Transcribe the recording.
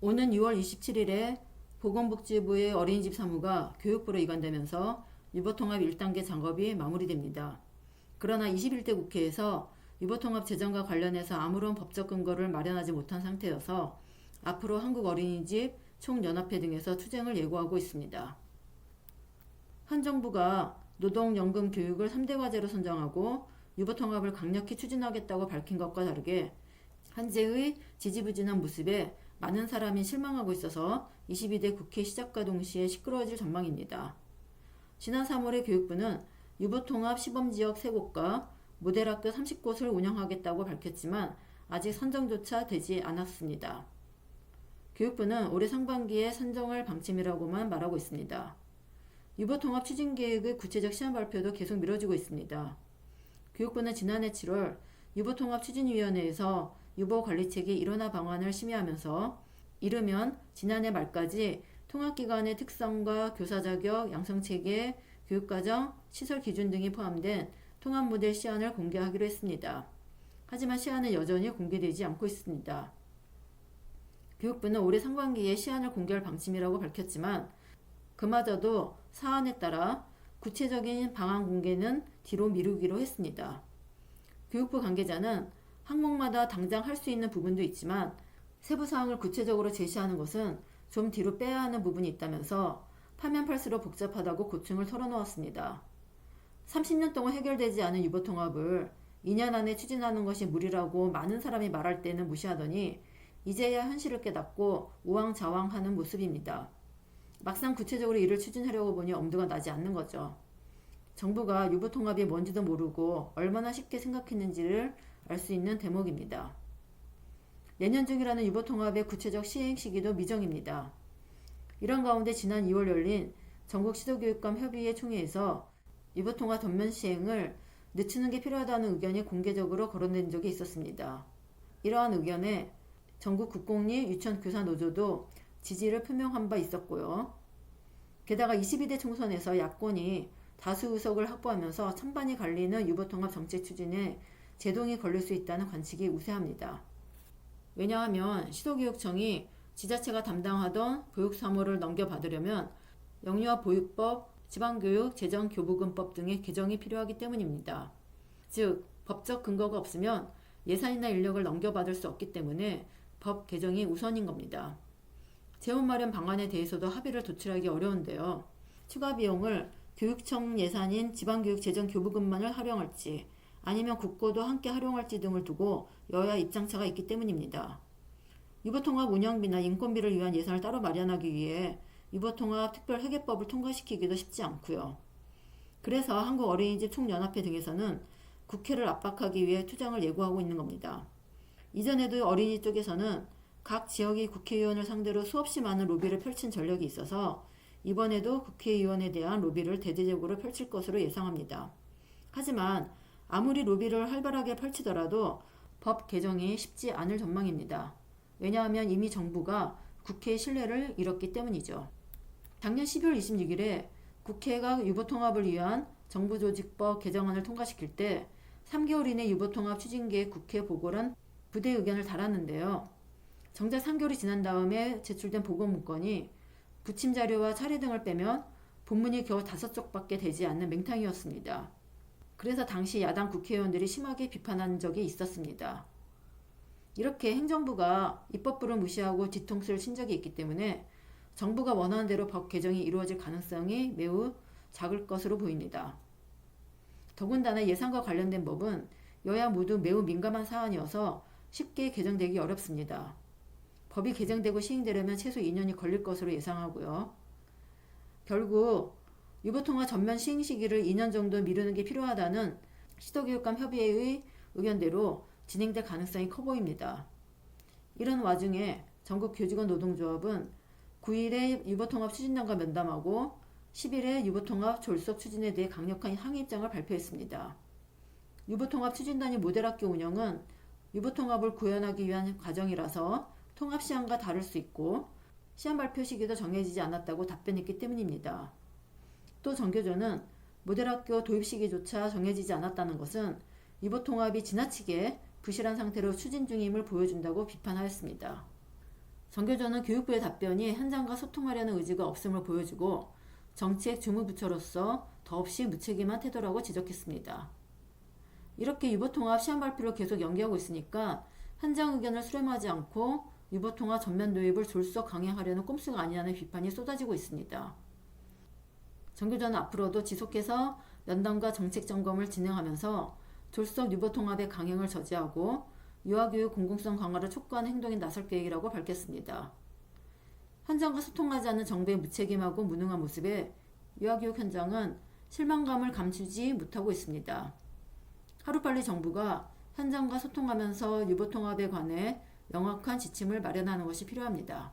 오는 6월 27일에 보건복지부의 어린이집 사무가 교육부로 이관되면서 유보통합 1단계 작업이 마무리됩니다. 그러나 21대 국회에서 유보통합 제정과 관련해서 아무런 법적 근거를 마련하지 못한 상태여서 앞으로 한국어린이집 총연합회 등에서 투쟁을 예고하고 있습니다. 한 정부가 노동연금 교육을 3대 과제로 선정하고 유보통합을 강력히 추진하겠다고 밝힌 것과 다르게 한제의 지지부진한 모습에 많은 사람이 실망하고 있어서 22대 국회 시작과 동시에 시끄러워질 전망입니다. 지난 3월에 교육부는 유보통합 시범지역 3곳과 모델학교 30곳을 운영하겠다고 밝혔지만 아직 선정조차 되지 않았습니다. 교육부는 올해 상반기에 선정을 방침이라고만 말하고 있습니다. 유보통합 추진계획의 구체적 시한 발표도 계속 미뤄지고 있습니다. 교육부는 지난해 7월 유보통합 추진위원회에서 유보관리체계 일원화 방안을 심의하면서 이르면 지난해 말까지 통합기관의 특성과 교사 자격, 양성체계, 교육과정, 시설 기준 등이 포함된 통합모델 시안을 공개하기로 했습니다. 하지만 시안은 여전히 공개되지 않고 있습니다. 교육부는 올해 상반기에 시안을 공개할 방침이라고 밝혔지만 그마저도 사안에 따라 구체적인 방안 공개는 뒤로 미루기로 했습니다. 교육부 관계자는 항목마다 당장 할 수 있는 부분도 있지만 세부 사항을 구체적으로 제시하는 것은 좀 뒤로 빼야 하는 부분이 있다면서 파면 팔수록 복잡하다고 고충을 털어놓았습니다. 30년 동안 해결되지 않은 유보통합을 2년 안에 추진하는 것이 무리라고 많은 사람이 말할 때는 무시하더니 이제야 현실을 깨닫고 우왕좌왕하는 모습입니다. 막상 구체적으로 이를 추진하려고 보니 엄두가 나지 않는 거죠. 정부가 유보통합이 뭔지도 모르고 얼마나 쉽게 생각했는지를 알 수 있는 대목입니다. 내년 중이라는 유보통합의 구체적 시행 시기도 미정입니다. 이런 가운데 지난 2월 열린 전국 시도교육감 협의회 총회에서 유보통합 전면 시행을 늦추는 게 필요하다는 의견이 공개적으로 거론된 적이 있었습니다. 이러한 의견에 전국 국공립 유치원 교사 노조도 지지를 표명한 바 있었고요. 게다가 22대 총선에서 야권이 다수 의석을 확보하면서 찬반이 갈리는 유보통합 정책 추진에 제동이 걸릴 수 있다는 관측이 우세합니다. 왜냐하면 시도교육청이 지자체가 담당하던 교육사무를 넘겨받으려면 영유아 보육법, 지방교육 재정교부금법 등의 개정이 필요하기 때문입니다. 즉, 법적 근거가 없으면 예산이나 인력을 넘겨받을 수 없기 때문에 법 개정이 우선인 겁니다. 재원 마련 방안에 대해서도 합의를 도출하기 어려운데요. 추가 비용을 교육청 예산인 지방교육 재정교부금만을 활용할지 아니면 국고도 함께 활용할지 등을 두고 여야 입장차가 있기 때문입니다. 유보통합 운영비나 인건비를 위한 예산을 따로 마련하기 위해 유보통합 특별회계법을 통과시키기도 쉽지 않고요. 그래서 한국어린이집 총연합회 등에서는 국회를 압박하기 위해 투쟁을 예고하고 있는 겁니다. 이전에도 어린이 쪽에서는 각 지역의 국회의원을 상대로 수없이 많은 로비를 펼친 전력이 있어서 이번에도 국회의원에 대한 로비를 대대적으로 펼칠 것으로 예상합니다. 하지만 아무리 로비를 활발하게 펼치더라도 법 개정이 쉽지 않을 전망입니다. 왜냐하면 이미 정부가 국회의 신뢰를 잃었기 때문이죠. 작년 12월 26일에 국회가 유보통합을 위한 정부조직법 개정안을 통과시킬 때 3개월 이내 유보통합 추진계획 국회 보고란 부대 의견을 달았는데요. 정작 3개월이 지난 다음에 제출된 보고 문건이 부침 자료와 차례 등을 빼면 본문이 겨우 5쪽밖에 되지 않는 맹탕이었습니다. 그래서 당시 야당 국회의원들이 심하게 비판한 적이 있었습니다. 이렇게 행정부가 입법부를 무시하고 뒤통수를 친 적이 있기 때문에 정부가 원하는 대로 법 개정이 이루어질 가능성이 매우 작을 것으로 보입니다. 더군다나 예산과 관련된 법은 여야 모두 매우 민감한 사안이어서 쉽게 개정되기 어렵습니다. 법이 개정되고 시행되려면 최소 2년이 걸릴 것으로 예상하고요. 결국 유보통합 전면 시행 시기를 2년 정도 미루는 게 필요하다는 시도교육감 협의회의 의견대로 진행될 가능성이 커 보입니다. 이런 와중에 전국 교직원 노동조합은 9일에 유보통합 추진단과 면담하고 10일에 유보통합 졸속 추진에 대해 강력한 항의 입장을 발표했습니다. 유보통합 추진단이 모델학교 운영은 유보통합을 구현하기 위한 과정이라서 통합 시안과 다를 수 있고 시안 발표 시기도 정해지지 않았다고 답변했기 때문입니다. 또 전교조는 모델학교 도입 시기조차 정해지지 않았다는 것은 유보통합이 지나치게 부실한 상태로 추진 중임을 보여준다고 비판하였습니다. 정교조는 교육부의 답변이 현장과 소통하려는 의지가 없음을 보여주고 정책 주무부처로서 더없이 무책임한 태도라고 지적했습니다. 이렇게 유보통합 시험 발표를 계속 연기하고 있으니까 현장 의견을 수렴하지 않고 유보통합 전면 도입을 졸속 강행하려는 꼼수가 아니냐는 비판이 쏟아지고 있습니다. 정교조는 앞으로도 지속해서 연담과 정책 점검을 진행하면서 졸속 유보통합의 강행을 저지하고 유아교육 공공성 강화를 촉구하는 행동에 나설 계획이라고 밝혔습니다. 현장과 소통하지 않는 정부의 무책임하고 무능한 모습에 유아교육 현장은 실망감을 감추지 못하고 있습니다. 하루빨리 정부가 현장과 소통하면서 유보통합에 관해 명확한 지침을 마련하는 것이 필요합니다.